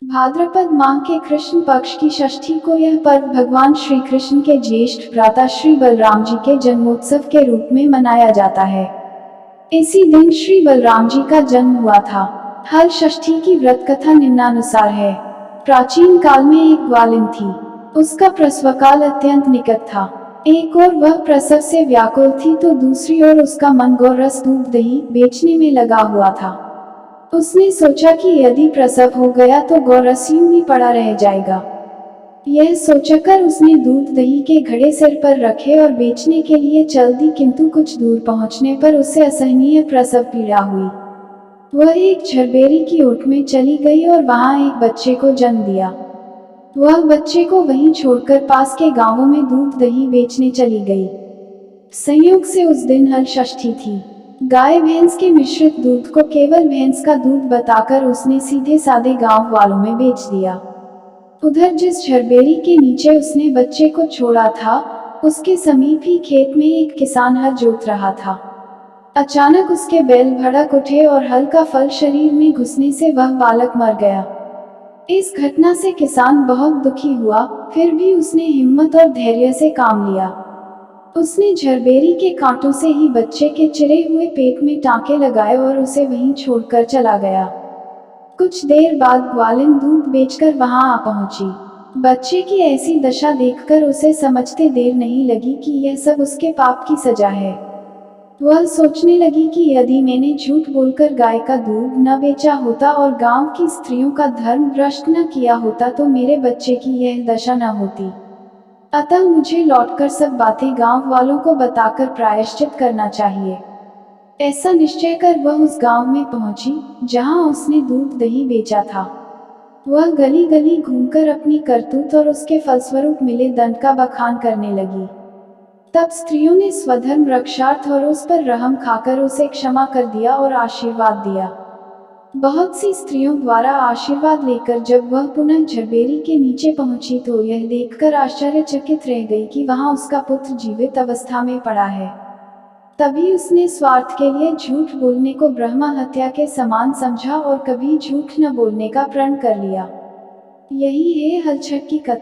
भाद्रपद माह के कृष्ण पक्ष की षष्ठी को यह पर्व भगवान श्री कृष्ण के ज्येष्ठ भ्राता श्री बलराम जी के जन्मोत्सव के रूप में मनाया जाता है। इसी दिन श्री बलराम जी का जन्म हुआ था। हल षष्ठी की व्रत कथा निम्नानुसार है। प्राचीन काल में एक ग्वालिन थी। उसका प्रसव काल अत्यंत निकट था। एक ओर वह प्रसव से व्याकुल थी तो दूसरी ओर उसका मन गोरस दूध दही बेचने में लगा हुआ था। उसने सोचा कि यदि प्रसव हो गया तो गोरस यूं ही पड़ा रह जाएगा। यह सोचकर उसने दूध दही के घड़े सिर पर रखे और बेचने के लिए चल दी, किंतु कुछ दूर पहुंचने पर उसे असहनीय प्रसव पीड़ा हुई। वह एक झरबेरी की ओट में चली गई और वहां एक बच्चे को जन्म दिया। वह बच्चे को वहीं छोड़कर पास के गांवों में दूध दही बेचने चली गई। संयोग से उस दिन हल षष्ठी थी। गाय भैंस के मिश्रित दूध को केवल भैंस का दूध बताकर उसने सीधे साधे गांव वालों में बेच दिया। उधर जिस झरबेरी के नीचे उसने बच्चे को छोड़ा था, उसके समीप ही खेत में एक किसान हल जोत रहा था। अचानक उसके बैल भड़क उठे और हल का फल शरीर में घुसने से वह बालक मर गया। इस घटना से किसान बहुत दुखी हुआ, फिर भी उसने हिम्मत और धैर्य से काम लिया। उसने झरबेरी के कांटों से ही बच्चे के चिरे हुए पेट में टांके लगाए और उसे वहीं छोड़कर चला गया। कुछ देर बाद ग्वालिन दूध बेचकर वहां आ पहुंची। बच्चे की ऐसी दशा देखकर उसे समझते देर नहीं लगी कि यह सब उसके पाप की सजा है। वह सोचने लगी कि यदि मैंने झूठ बोलकर गाय का दूध न बेचा होता और गांव की स्त्रियों का धर्म भ्रष्ट न किया होता तो मेरे बच्चे की यह दशा न होती। अतः मुझे लौटकर सब बातें गांव वालों को बताकर प्रायश्चित करना चाहिए। ऐसा निश्चय कर वह उस गांव में पहुंची, जहां उसने दूध दही बेचा था। वह गली गली घूमकर अपनी करतूत और उसके फलस्वरूप मिले दंड का बखान करने लगी। तब स्त्रियों ने स्वधर्म रक्षार्थ और उस पर रहम खाकर उसे क्षमा कर दिया और आशीर्वाद दिया। बहुत सी स्त्रियों द्वारा आशीर्वाद लेकर जब वह पुनः झरबेरी के नीचे पहुंची तो यह देखकर आश्चर्यचकित रह गई कि वहां उसका पुत्र जीवित अवस्था में पड़ा है। तभी उसने स्वार्थ के लिए झूठ बोलने को ब्रह्म हत्या के समान समझा और कभी झूठ न बोलने का प्रण कर लिया। यही है हलछट की कथा।